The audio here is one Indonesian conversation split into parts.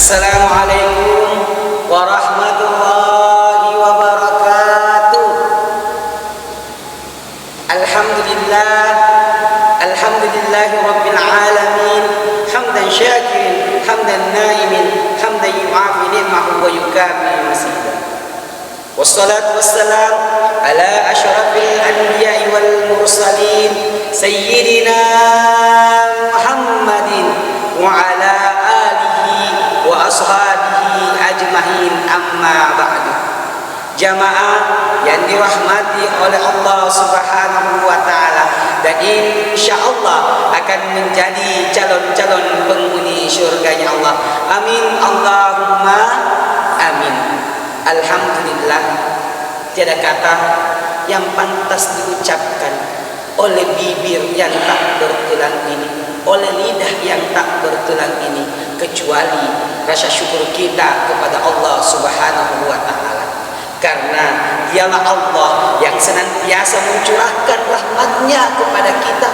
Assalamualaikum warahmatullahi wabarakatuh. Alhamdulillahi rabbil alamin. Hamdan syakirin, hamdan naimin, hamdan yu'afi ni'mahu wa yukafi masidah. Wassalatu wassalam ala asyrafil anbiya'i wal mursalin sayyidina Muhammadin wa ala alihi wa ashabihi ajmahin, amma ba'du. Jamaah yang dirahmati oleh Allah Subhanahu wa taala, dan insyaallah akan menjadi calon-calon penghuni syurganya Allah. Amin Allahumma amin. Alhamdulillah, tiada kata yang pantas diucapkan oleh bibir yang tak bertulang ini, oleh lidah yang tak bertulang ini, kecuali rasa syukur kita kepada Allah Subhanahu wa taala. Karena dialah Allah yang senantiasa mencurahkan rahmat-Nya kepada kita,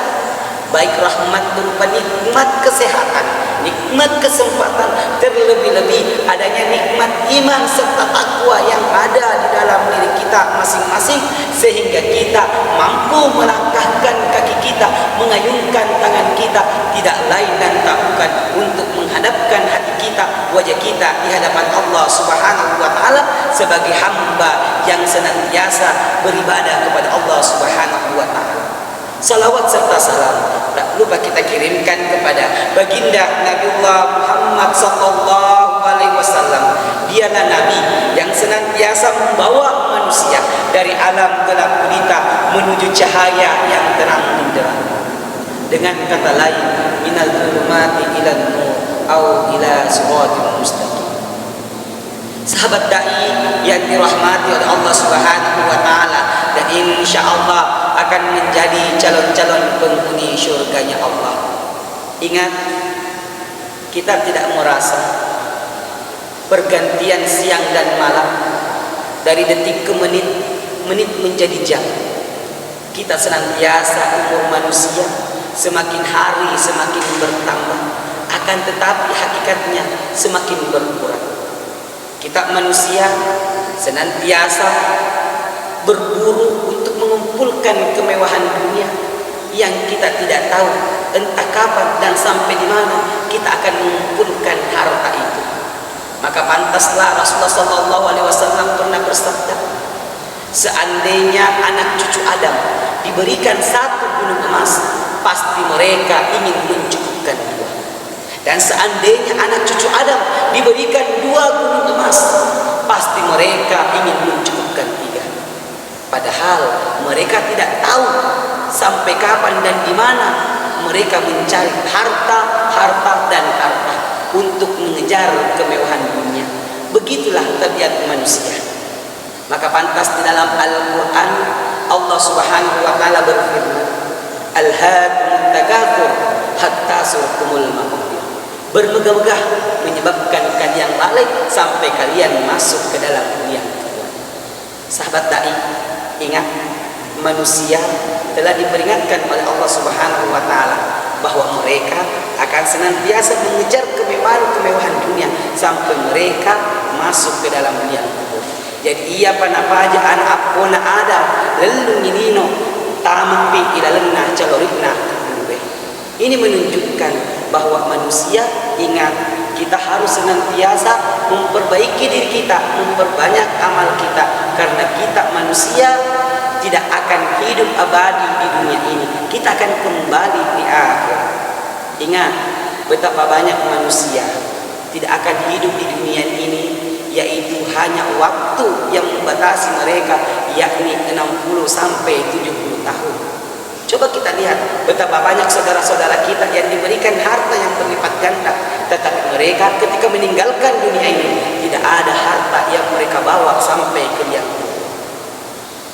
baik rahmat berupa nikmat kesehatan, nikmat kesempatan, terlebih-lebih adanya nikmat iman serta takwa yang ada di dalam diri kita masing-masing, sehingga kita mampu melangkahkan kaki kita, mengayunkan tangan kita, tidak lain dan tak bukan untuk menghadapkan hati kita, wajah kita di hadapan Allah Subhanahu wa taala sebagai hamba yang senantiasa beribadah kepada Allah Subhanahu wa taala. Salawat serta salam tak lupa kita kirimkan kepada baginda Nabiullah Muhammad sallallahu alaihi wasallam. Dialah nabi yang senantiasa membawa manusia dari alam gelap gulita menuju cahaya yang terang benderang. Dengan kata lain, minal zulumati ilan nur au ila siratal mustaqim. Sahabat dai yang dirahmati oleh Allah Subhanahu wa taala, dan insyaallah akan menjadi calon-calon penghuni syurganya Allah. Ingat, kita tidak merasa pergantian siang dan malam, dari detik ke menit, menit menjadi jam. Kita senantiasa, umur manusia semakin hari semakin bertambah, akan tetapi hakikatnya semakin berkurang. Kita manusia senantiasa berburu untuk mengumpulkan kemewahan dunia yang kita tidak tahu entah kapan dan sampai di mana kita akan mengumpulkan harta itu. Maka pantaslah Rasulullah SAW pernah bersabda, seandainya anak cucu Adam diberikan satu gunung emas, pasti mereka ingin mencukupkan dua. Dan seandainya anak cucu Adam diberikan dua gunung emas, pasti mereka ingin mencukupkan tiga. Padahal mereka tidak tahu sampai kapan dan di mana mereka mencari harta dan harta untuk mengejar kemewahan dunia. Begitulah tabiat manusia. Maka pantas di dalam Al-Quran Allah Subhanahu wa taala berfirman, alhaakumut takatsur hatta zurtumul maqabir. Bermegah-megah menyebabkan kalian lalai sampai kalian masuk ke dalam dunia. Sahabat dai, ingat, manusia telah diperingatkan oleh Allah Subhanahu wa taala bahwa mereka akan senantiasa mengejar kemewahan dunia sampai mereka masuk ke dalam dunia kubur. Jadi ia panapaja anak apona ada lalu ninino tamampi ila lennah calorina. Ini menunjukkan bahwa manusia, ingat, kita harus senantiasa memperbaiki diri kita, memperbanyak amal kita, karena kita manusia tidak akan hidup abadi di dunia ini. Kita akan kembali di akhirat. Ingat, betapa banyak manusia tidak akan hidup di dunia ini, yaitu hanya waktu yang membatasi mereka, yakni 60 sampai 70 tahun. Coba kita lihat betapa banyak saudara-saudara kita yang diberikan harta yang berlipat ganda, tetapi mereka ketika meninggalkan dunia ini tidak ada harta yang mereka bawa sampai ke liang kubur.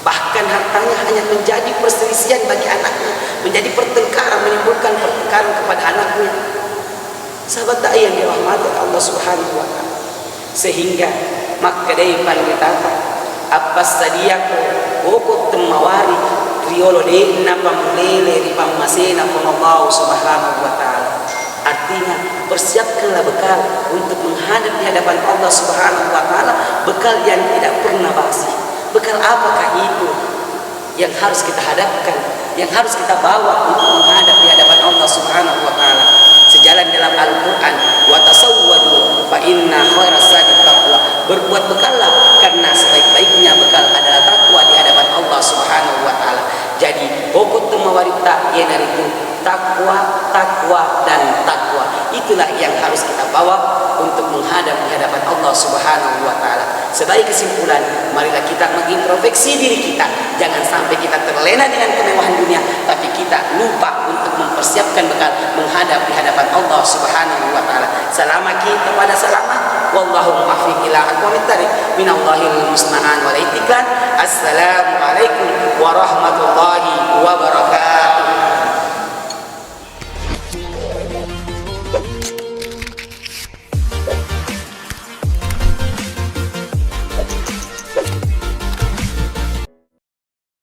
Bahkan hartanya hanya menjadi perselisihan bagi anaknya, menjadi pertengkaran, menimbulkan pertengkaran kepada anaknya. Sahabat dai yang dirahmati Allah Subhanahu wa taala, sehingga maka daipan ditata apa sadiako bokot temawari riolo de na pamulele ri pamasena Allah Subhanahu wa taala. Artinya persiapkanlah bekal untuk menghadap di hadapan Allah Subhanahu wa taala, bekal yang tidak pernah basi. Bekal apakah itu yang harus kita hadapkan, yang harus kita bawa untuk menghadap di hadapan Allah Subhanahu wa taala? Sejalan dalam Al-Qur'an, wa tasawwadu fa inna khairas zadi taqwa. Berbuat bekallah karena sebaik-baiknya bekal adalah takwa di hadapan Allah Subhanahu wa taala. Jadi pokok tumawarita ialah itu takwa, takwa dan takwa. Itulah yang harus kita bawa untuk menghadap di hadapan Allah Subhanahu wa taala. Sebagai kesimpulan, marilah kita mengintrospeksi diri kita. Jangan sampai kita terlena dengan kemewahan dunia, tapi kita lupa untuk mempersiapkan bekal menghadap di hadapan Allah Subhanahu wa taala. Selama kita pada selama, wallahu muwaffiq ila aqwamit thariq, minallahil musta'an wal itiklan. Assalamualaikum warahmatullahi wabarakatuh.